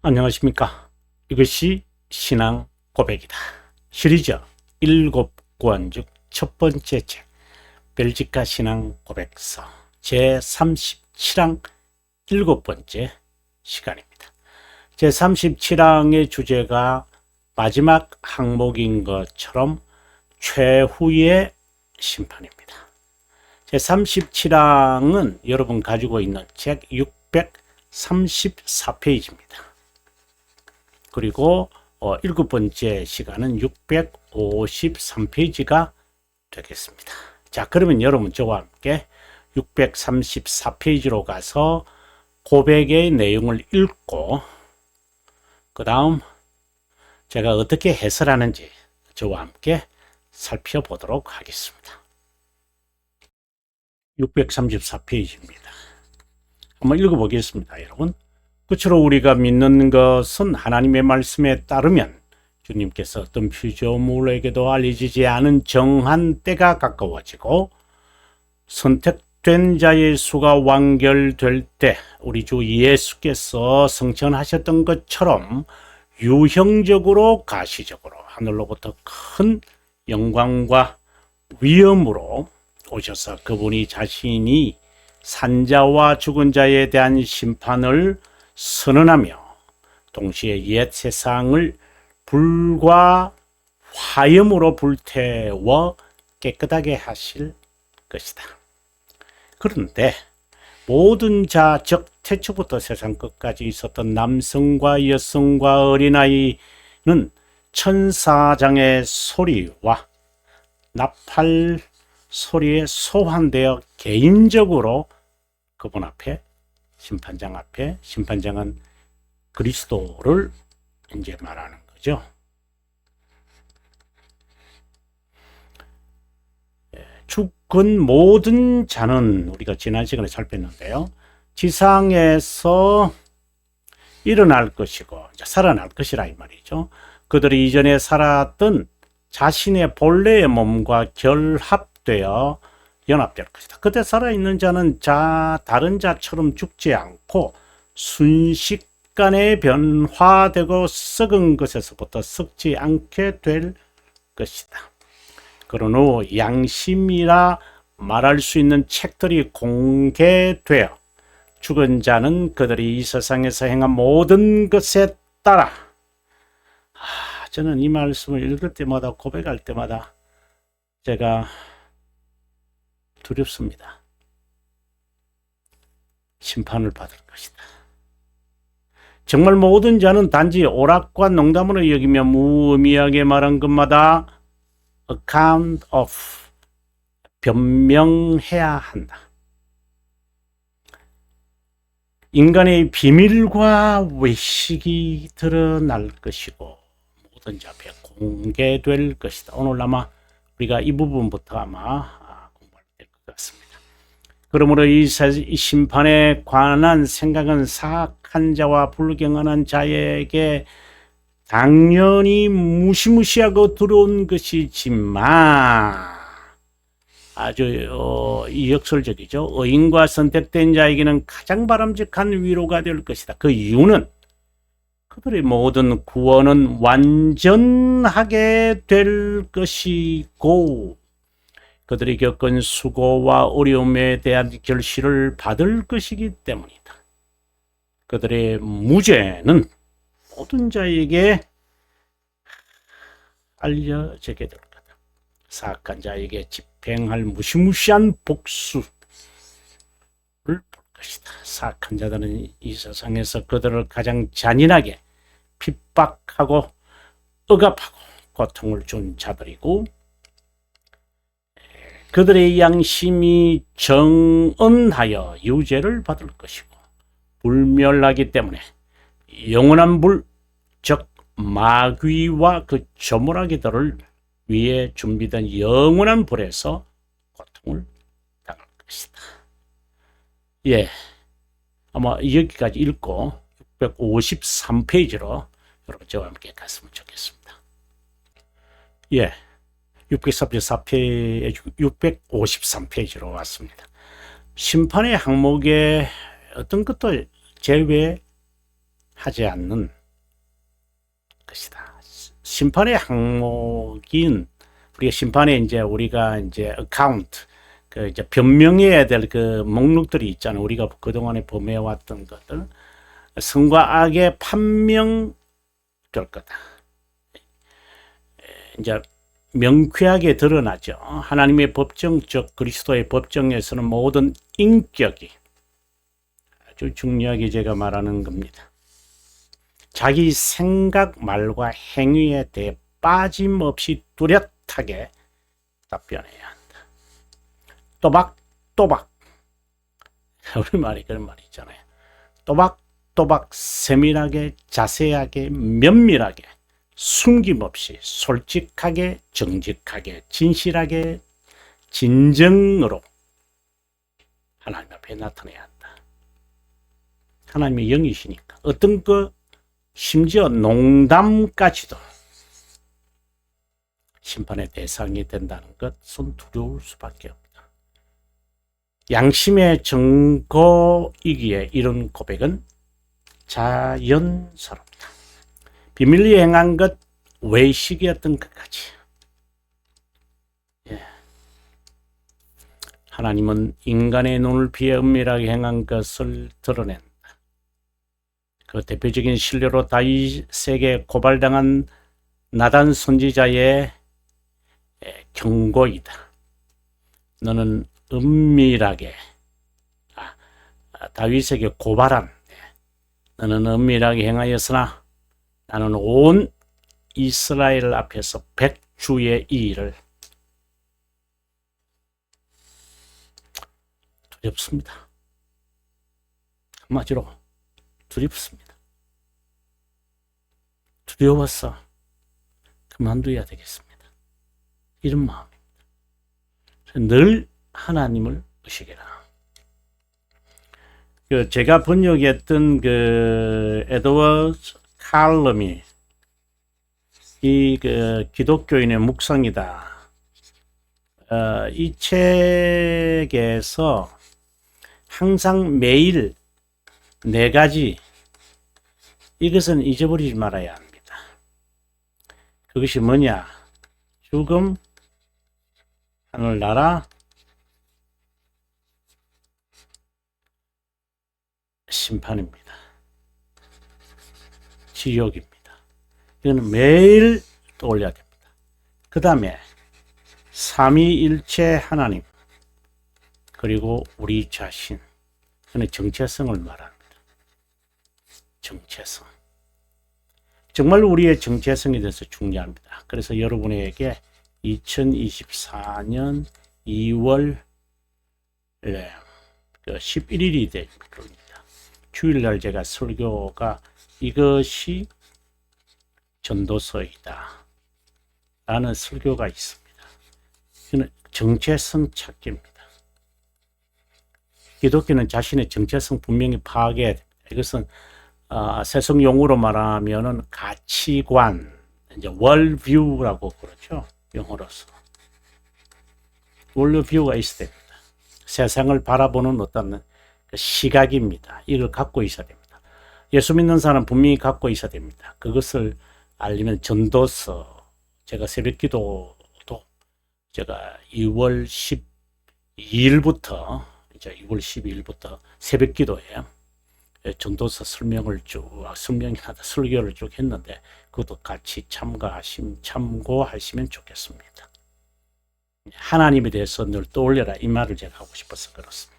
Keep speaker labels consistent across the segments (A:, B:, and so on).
A: 안녕하십니까. 이것이 신앙 고백이다. 시리즈 7권 중 첫 번째 책 벨지카 신앙 고백서 제37항 7번째 시간입니다. 제37항의 주제가 마지막 항목인 것처럼 최후의 심판입니다. 제37항은 여러분 가지고 있는 책 634페이지입니다. 그리고 7번째 시간은 653페이지가 되겠습니다. 자, 그러면 여러분 저와 함께 634페이지로 가서 고백의 내용을 읽고 그 다음 제가 어떻게 해설하는지 저와 함께 살펴보도록 하겠습니다. 634페이지입니다. 한번 읽어보겠습니다, 여러분. 끝으로 우리가 믿는 것은 하나님의 말씀에 따르면 주님께서 어떤 피조물에게도 알려지지 않은 정한 때가 가까워지고 선택된 자의 수가 완결될 때 우리 주 예수께서 성천하셨던 것처럼 유형적으로 가시적으로 하늘로부터 큰 영광과 위엄으로 오셔서 그분이 자신이 산자와 죽은 자에 대한 심판을 선언하며 동시에 옛 세상을 불과 화염으로 불태워 깨끗하게 하실 것이다. 그런데 모든 자, 즉 태초부터 세상 끝까지 있었던 남성과 여성과 어린아이는 천사장의 소리와 나팔 소리에 소환되어 개인적으로 그분 앞에 심판장 앞에, 심판장은 그리스도를 이제 말하는 거죠. 죽은 모든 자는 우리가 지난 시간에 살폈는데요. 지상에서 일어날 것이고 살아날 것이라 이 말이죠. 그들이 이전에 살았던 자신의 본래의 몸과 결합되어 연합될 것이다. 그때 살아있는 자는 다른 자처럼 죽지 않고 순식간에 변화되고 썩은 것에서부터 썩지 않게 될 것이다. 그런 후 양심이라 말할 수 있는 책들이 공개되어 죽은 자는 그들이 이 세상에서 행한 모든 것에 따라 저는 이 말씀을 읽을 때마다 고백할 때마다 제가 두렵습니다. 심판을 받을 것이다. 정말 모든 자는 단지 오락과 농담으로 여기며 무의미하게 말한 것마다 account of 변명해야 한다. 인간의 비밀과 외식이 드러날 것이고 모든 자 앞에 공개될 것이다. 오늘 아마 우리가 이 부분부터 아마 같습니다. 그러므로 이 심판에 관한 생각은 사악한 자와 불경한 자에게 당연히 무시무시하고 두려운 것이지만 아주 역설적이죠. 의인과 선택된 자에게는 가장 바람직한 위로가 될 것이다. 그 이유는 그들의 모든 구원은 완전하게 될 것이고 그들이 겪은 수고와 어려움에 대한 결실을 받을 것이기 때문이다. 그들의 무죄는 모든 자에게 알려지게 될 거다. 사악한 자에게 집행할 무시무시한 복수를 볼 것이다. 사악한 자들은 이 세상에서 그들을 가장 잔인하게 핍박하고 억압하고 고통을 준 자들이고 그들의 양심이 정언하여 유죄를 받을 것이고 불멸하기 때문에 영원한 불, 즉 마귀와 그 조물아기들을 위해 준비된 영원한 불에서 고통을 당할 것이다. 예, 아마 여기까지 읽고 653페이지로 여러분 저와 함께 갔으면 좋겠습니다. 예. 653페이지로 왔습니다. 심판의 항목에 어떤 것도 제외하지 않는 것이다. 심판의 항목인 우리가 심판에 이제 우리가 이제 어카운트 그 이제 변명해야 될 그 목록들이 있잖아요. 우리가 그동안에 범해왔던 것들 선과 악의 판명될 거다. 이제 명쾌하게 드러나죠. 하나님의 법정, 즉 그리스도의 법정에서는 모든 인격이 아주 중요하게 제가 말하는 겁니다. 자기 생각, 말과 행위에 대해 빠짐없이 뚜렷하게 답변해야 한다. 또박또박 우리말이 그런 말이 있잖아요. 또박또박 세밀하게 자세하게 면밀하게 숨김없이 솔직하게 정직하게 진실하게 진정으로 하나님 앞에 나타내야 한다. 하나님의 영이시니까 어떤 그 심지어 농담까지도 심판의 대상이 된다는 것은 두려울 수밖에 없다. 양심의 증거이기에 이런 고백은 자연스럽다. 비밀리에 행한 것 외식이었던 것까지. 예. 하나님은 인간의 눈을 피해 은밀하게 행한 것을 드러낸다. 그 대표적인 신뢰로 다윗에게 고발당한 나단 선지자의 경고이다. 너는 은밀하게 다윗에게 고발한 너는 은밀하게 행하였으나 나는 온 이스라엘 앞에서 백주의 이 일을 두렵습니다. 한마디로 두렵습니다. 두려워서 그만둬야 되겠습니다. 이런 마음입니다. 늘 하나님을 의식해라. 제가 번역했던 그 에드워드 칼럼이 이 기독교인의 묵상이다. 이 책에서 항상 매일 4가지 이것은 잊어버리지 말아야 합니다. 그것이 뭐냐? 죽음, 하늘나라, 심판입니다. 지옥입니다. 이거는 매일 떠올려야 됩니다. 그 다음에 삼위일체 하나님 그리고 우리 자신 그는 정체성을 말합니다. 정체성. 정말 우리의 정체성에 대해서 중요합니다. 그래서 여러분에게 2024년 2월 11일이 됩니다. 주일날 제가 설교가 이것이 전도서이다 라는 설교가 있습니다. 이는 정체성 찾기입니다. 기독교는 자신의 정체성 분명히 파악해야 됩니다. 이것은 세속 용어로 말하면은 가치관, 이제 월뷰라고 그러죠. 영어로서. 월뷰가 있어야 됩니다. 세상을 바라보는 어떤 시각입니다. 이걸 갖고 있어야 됩니다. 예수 믿는 사람 분명히 갖고 있어야 됩니다. 그것을 알리면 전도서, 제가 새벽기도도 제가 2월 12일부터 이제 2월 12일부터 새벽기도에 전도서 설명을 설명하다 설교를 쭉 했는데 그것도 같이 참고하시면 좋겠습니다. 하나님에 대해서 늘 떠올려라 이 말을 제가 하고 싶어서 그렇습니다.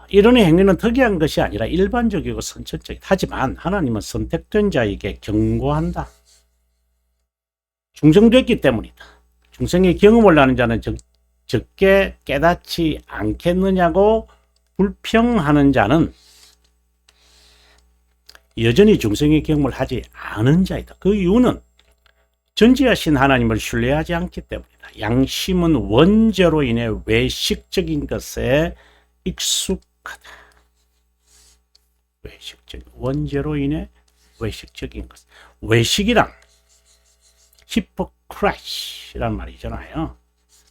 A: 이런 행위는 특이한 것이 아니라 일반적이고 선천적이다. 하지만 하나님은 선택된 자에게 경고한다. 중생됐기 때문이다. 중생의 경험을 나눈 자는 적게 깨닫지 않겠느냐고 불평하는 자는 여전히 중생의 경험을 하지 않은 자이다. 그 이유는 전지하신 하나님을 신뢰하지 않기 때문이다. 양심은 원죄로 인해 외식적인 것에 익숙하다. 원죄로 인해 외식적인 것. 외식이란 히포크라시란 말이잖아요.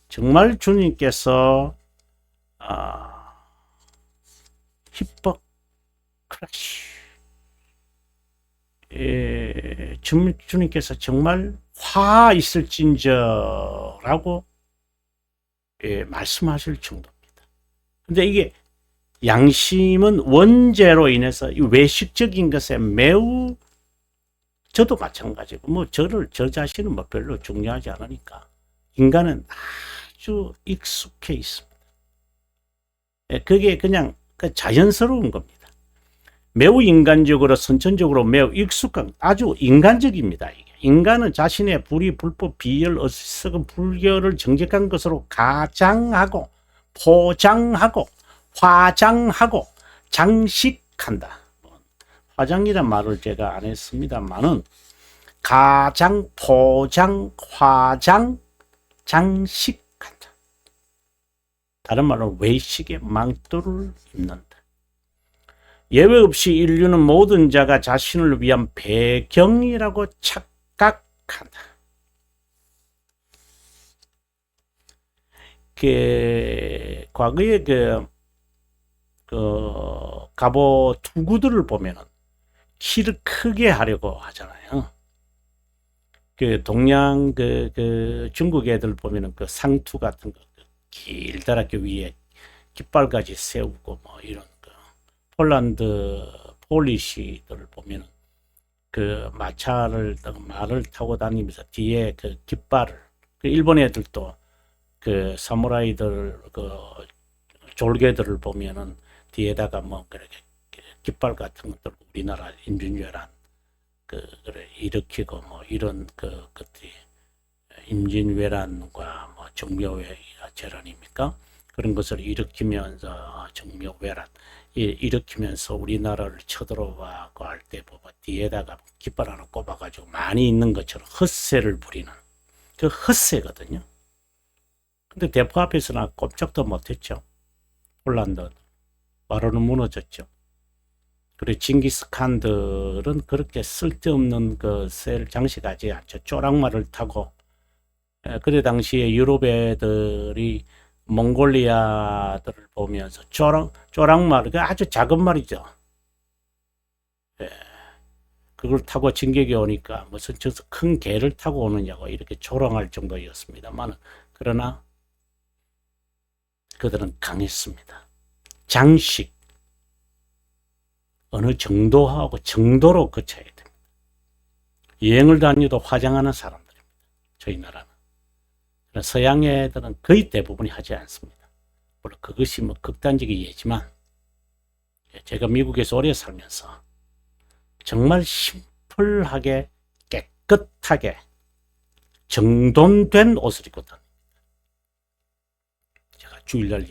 A: 정말 주님께서 히포크라시 주님께서 정말 화 있을진저라고 말씀하실 정도입니다. 근데 이게 양심은 원죄로 인해서 이 외식적인 것에 매우, 저도 마찬가지고 뭐 저 자신은 뭐 별로 중요하지 않으니까 인간은 아주 익숙해 있습니다. 그게 그냥 자연스러운 겁니다. 매우 인간적으로 선천적으로 매우 익숙한, 아주 인간적입니다. 이게. 인간은 자신의 불의, 불법, 비열, 어리석은 불결을 정직한 것으로 가장하고 포장하고 화장하고 장식한다. 화장이란 말을 제가 안 했습니다만은 가장, 포장, 화장, 장식한다. 다른 말로 외식의 망토를 입는다. 예외 없이 인류는 모든 자가 자신을 위한 배경이라고 착각한다. 과거에 갑오 투구들을 보면은 키를 크게 하려고 하잖아요. 동양 중국 애들 보면은 상투 같은 거 길다랗게 위에 깃발까지 세우고 뭐 이런 거. 폴란드 폴리시들을 보면은 말을 타고 다니면서 뒤에 깃발을, 일본 애들도 사무라이들 졸개들을 보면은 뒤에다가 뭐 그렇게 깃발 같은 것들, 우리나라 임진왜란 일으키고 뭐 이런 것들이 임진왜란과 뭐 정묘회란입니까? 그런 것을 일으키면서 정묘회란 일으키면서 우리나라를 쳐들어와고 할 때 보고 뒤에다가 깃발 하나 꼽아가지고 많이 있는 것처럼 헛새를 부리는 헛새거든요. 근데 대포 앞에서는 꼼짝도 못했죠. 폴란드 바로는 무너졌죠. 그리고 징기스칸들은 그렇게 쓸데없는 것을 장식하지 않죠. 쪼랑말을 타고. 그때 당시에 유럽 애들이 몽골리아들을 보면서 쪼랑말, 아주 작은 말이죠. 그걸 타고 진격이 오니까 무슨 저서 큰 개를 타고 오느냐고 이렇게 조롱할 정도였습니다만, 그러나 그들은 강했습니다. 장식, 어느 정도하고 정도로 거쳐야 됩니다. 여행을 다녀도 화장하는 사람들입니다. 저희 나라는. 서양 애들은 거의 대부분이 하지 않습니다. 물론 그것이 뭐 극단적인 예지만, 제가 미국에서 오래 살면서 정말 심플하게 깨끗하게 정돈된 옷을 입고 다닙니다. 제가 주일날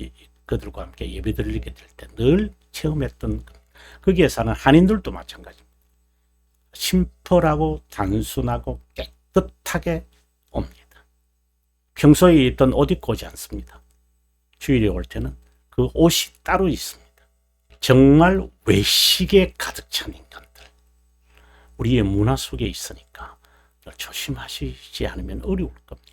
A: 그들과 함께 예배 드리게 될 때 늘 체험했던, 거기에 사는 한인들도 마찬가지입니다. 심플하고 단순하고 깨끗하게 옵니다. 평소에 입던 옷 입고 오지 않습니다. 주일에 올 때는 그 옷이 따로 있습니다. 정말 외식에 가득 찬 인간들, 우리의 문화 속에 있으니까 조심하시지 않으면 어려울 겁니다.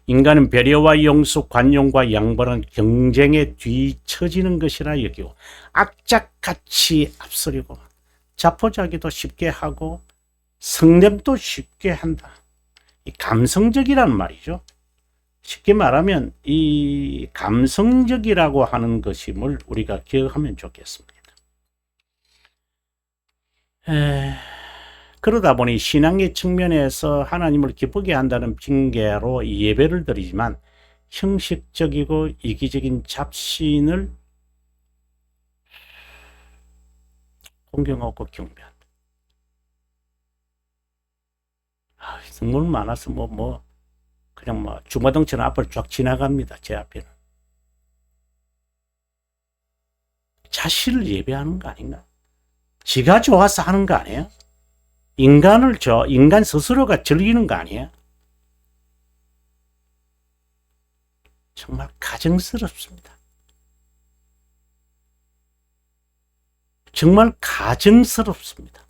A: 인간은 배려와 용서, 관용과 양보는 경쟁에 뒤처지는 것이라 여기고 악착같이 앞서려고 자포자기도 쉽게 하고 성냄도 쉽게 한다. 이 감성적이란 말이죠. 쉽게 말하면 이 감성적이라고 하는 것임을 우리가 기억하면 좋겠습니다. 그러다 보니 신앙의 측면에서 하나님을 기쁘게 한다는 핑계로 예배를 드리지만 형식적이고 이기적인 잡신을 공경하고 경배한다. 너무 많아서 그냥 주마등처럼 앞을 쫙 지나갑니다. 제 앞에는. 자신을 예배하는 거 아닌가? 지가 좋아서 하는 거 아니에요? 인간 스스로가 즐기는 거 아니에요? 정말 가증스럽습니다. 정말 가증스럽습니다.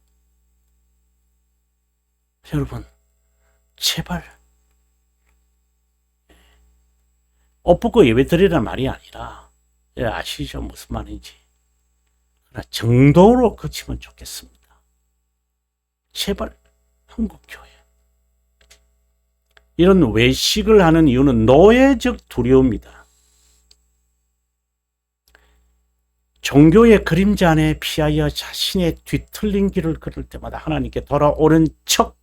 A: 여러분, 제발 옷 벗고 예배 드리란 말이 아니라, 아시죠? 무슨 말인지. 그러나 정도로 그치면 좋겠습니다. 제발 한국교회. 이런 외식을 하는 이유는 노예적 두려움이다. 종교의 그림자 안에 피하여 자신의 뒤틀린 길을 걸을 때마다 하나님께 돌아오는 척,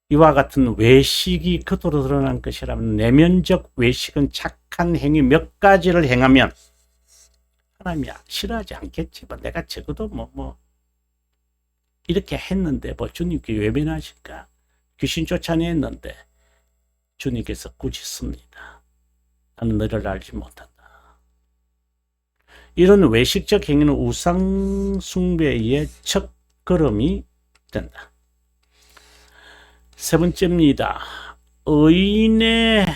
A: 이와 같은 외식이 그토록 드러난 것이라면 내면적 외식은 착한 행위 몇 가지를 행하면 하나님이 싫어하지 않겠지만 내가 적어도 이렇게 했는데 주님께 외면하실까? 귀신 쫓아냈는데 주님께서 꾸짖습니다. 나는 너를 알지 못한다. 이런 외식적 행위는 우상 숭배의 첫 걸음이 된다. 세 번째입니다. 의인의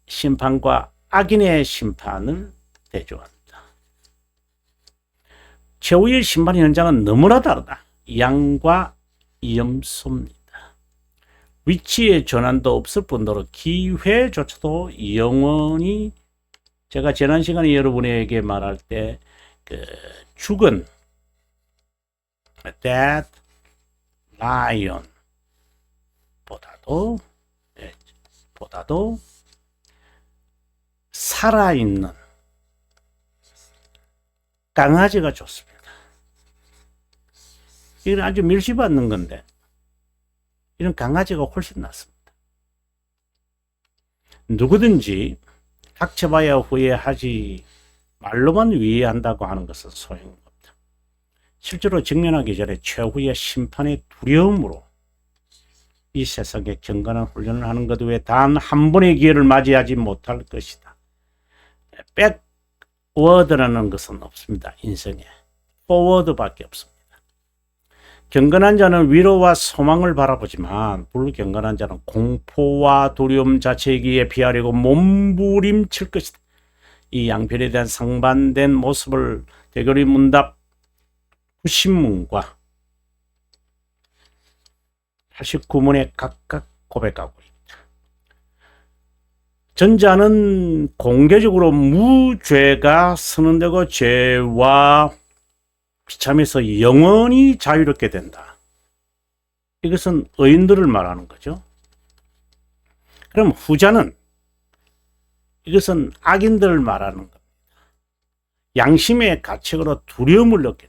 A: 심판과 악인의 심판을 대조한다. 최후의 심판 현장은 너무나 다르다. 양과 염소입니다. 위치의 전환도 없을 뿐더러 기회조차도 영원히, 제가 지난 시간에 여러분에게 말할 때 죽은 dead lion 보다도 살아있는 강아지가 좋습니다. 이건 아주 멸시받는 건데 이런 강아지가 훨씬 낫습니다. 누구든지 닥쳐봐야 후회하지 말로만 위의한다고 하는 것은 소용없다. 실제로 직면하기 전에 최후의 심판의 두려움으로 이 세상에 경건한 훈련을 하는 것 외에 단 한 번의 기회를 맞이하지 못할 것이다. 백워드라는 것은 없습니다. 인생에 포워드밖에 없습니다. 경건한 자는 위로와 소망을 바라보지만 불경건한 자는 공포와 두려움 자체이기에 피하려고 몸부림칠 것이다. 이 양편에 대한 상반된 모습을 대결의 문답 90문과 89문에 각각 고백하고 있다. 전자는 공개적으로 무죄가 선언되고 죄와 비참해서 영원히 자유롭게 된다. 이것은 의인들을 말하는 거죠. 그럼 후자는, 이것은 악인들을 말하는 겁니다. 양심의 가책으로 두려움을 느낀,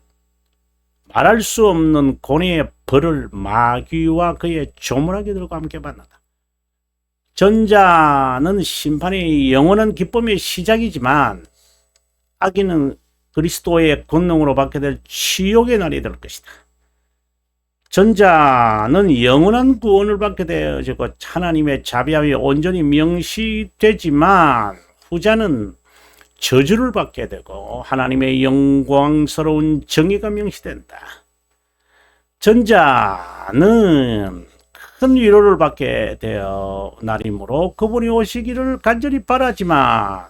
A: 말할 수 없는 고뇌의 벌을 마귀와 그의 조문하기들과 함께 만나다. 전자는 심판의 영원한 기쁨의 시작이지만 악인은 그리스도의 권능으로 받게 될 치욕의 날이 될 것이다. 전자는 영원한 구원을 받게 되어지고 하나님의 자비함이 온전히 명시되지만 후자는 저주를 받게 되고 하나님의 영광스러운 정의가 명시된다. 전자는 큰 위로를 받게 되어 날이므로 그분이 오시기를 간절히 바라지만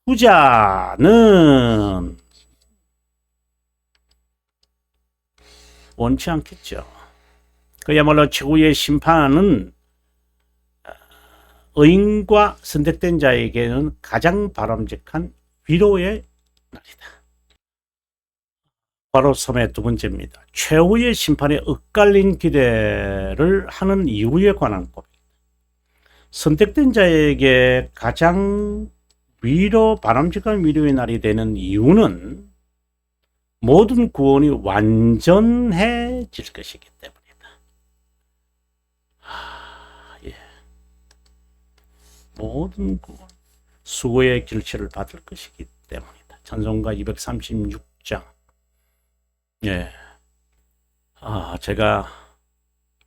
A: 후자는 원치 않겠죠. 그야말로 최후의 심판은 의인과 선택된 자에게는 가장 바람직한 위로의 날이다. 바로 섬의 두 번째입니다. 최후의 심판에 엇갈린 기대를 하는 이유에 관한 고백. 선택된 자에게 가장 바람직한 위로의 날이 되는 이유는 모든 구원이 완전해질 것이기 때문이다. 모든 구원, 수고의 길치를 받을 것이기 때문이다. 찬송가 236장. 제가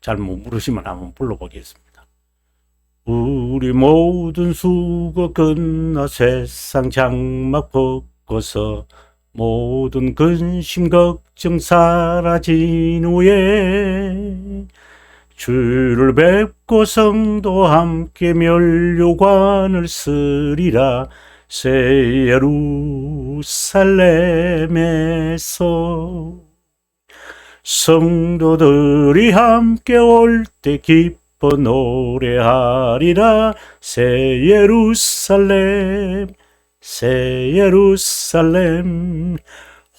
A: 잘 못 부르시면 한번 불러보겠습니다. 우리 모든 수고 끝나 세상 장막 벗고서 모든 근심 걱정 사라진 후에 주를 뵙고 성도 함께 면류관을 쓰리라. 새 예루살렘에서 성도들이 함께 올 때 기뻐 노래하리라. 새 예루살렘, 새 예루살렘,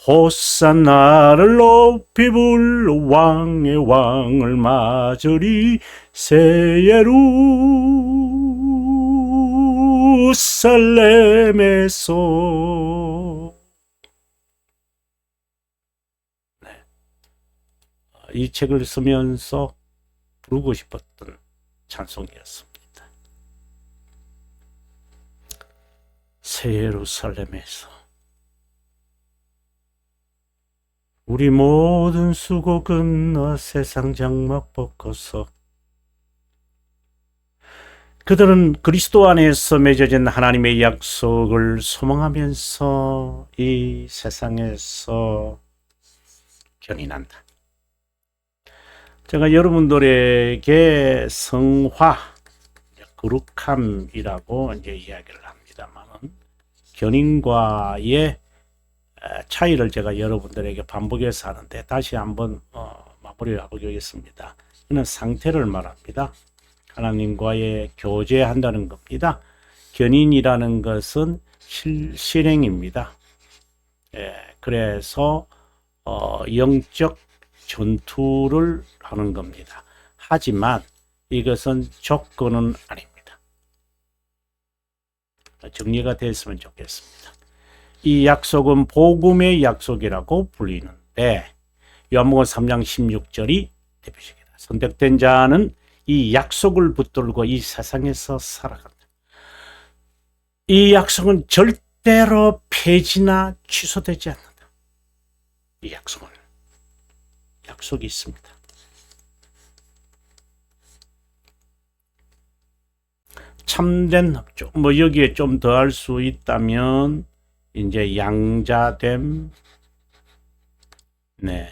A: 호산나를 높이 불러 왕의 왕을 맞으리 새 예루살렘에서. 네. 이 책을 쓰면서 부르고 싶었던 찬송이었습니다. 새 예루살렘에서 우리 모든 수고 끝나 세상 장막 벗고서 그들은 그리스도 안에서 맺어진 하나님의 약속을 소망하면서 이 세상에서 견인한다. 제가 여러분들에게 성화, 거룩함이라고 이제 이야기를 합니다만, 견인과의 차이를 제가 여러분들에게 반복해서 하는데 다시 한번 마무리를 하겠습니다. 이는 상태를 말합니다. 하나님과의 교제한다는 겁니다. 견인이라는 것은 실행입니다. 그래서 영적 전투를 하는 겁니다. 하지만 이것은 조건은 아닙니다. 정리가 됐으면 좋겠습니다. 이 약속은 복음의 약속이라고 불리는데 요한복음 3장 16절이 대표적이다. 선택된 자는 이 약속을 붙들고 이 세상에서 살아간다. 이 약속은 절대로 폐지나 취소되지 않는다. 이 약속은 약속이 있습니다. 참된 합조. 뭐 여기에 좀 더 할 수 있다면 이제 양자됨, 네.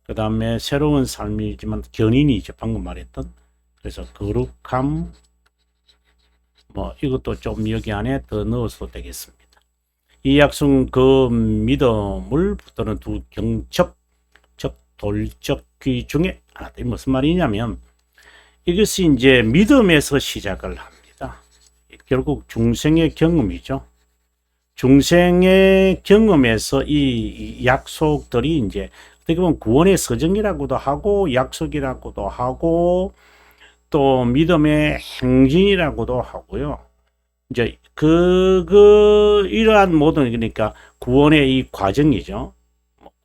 A: 그 다음에 새로운 삶이지만 견인이죠. 방금 말했던. 그래서 거룩함, 뭐 이것도 좀 여기 안에 더 넣어도 되겠습니다. 이 약속은 그 믿음을 붙드는 두 경첩, 즉 돌적 귀 중에 하나다. 이 무슨 말이냐면 이것이 이제 믿음에서 시작을 합니다. 결국 중생의 경험이죠. 중생의 경험에서 이 약속들이 이제 어떻게 보면 구원의 서정이라고도 하고 약속이라고도 하고 또 믿음의 행진이라고도 하고요. 이제 이러한 모든 그러니까 구원의 이 과정이죠.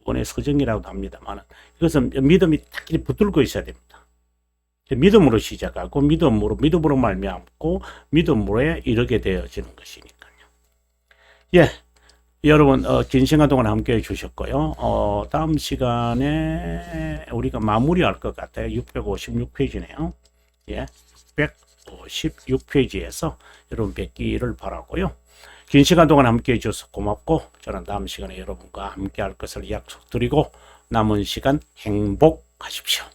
A: 구원의 서정이라고도 합니다만 이것은 믿음이 딱 붙들고 있어야 됩니다. 믿음으로 시작하고 믿음으로 말미암고 믿음으로 이르게 되어지는 것이니까요. 예, 여러분 긴 시간 동안 함께 해주셨고요. 다음 시간에 우리가 마무리할 것 같아요. 656페이지네요. 예, 656페이지에서 여러분 뵙기를 바라고요. 긴 시간 동안 함께 해주셔서 고맙고 저는 다음 시간에 여러분과 함께 할 것을 약속드리고 남은 시간 행복하십시오.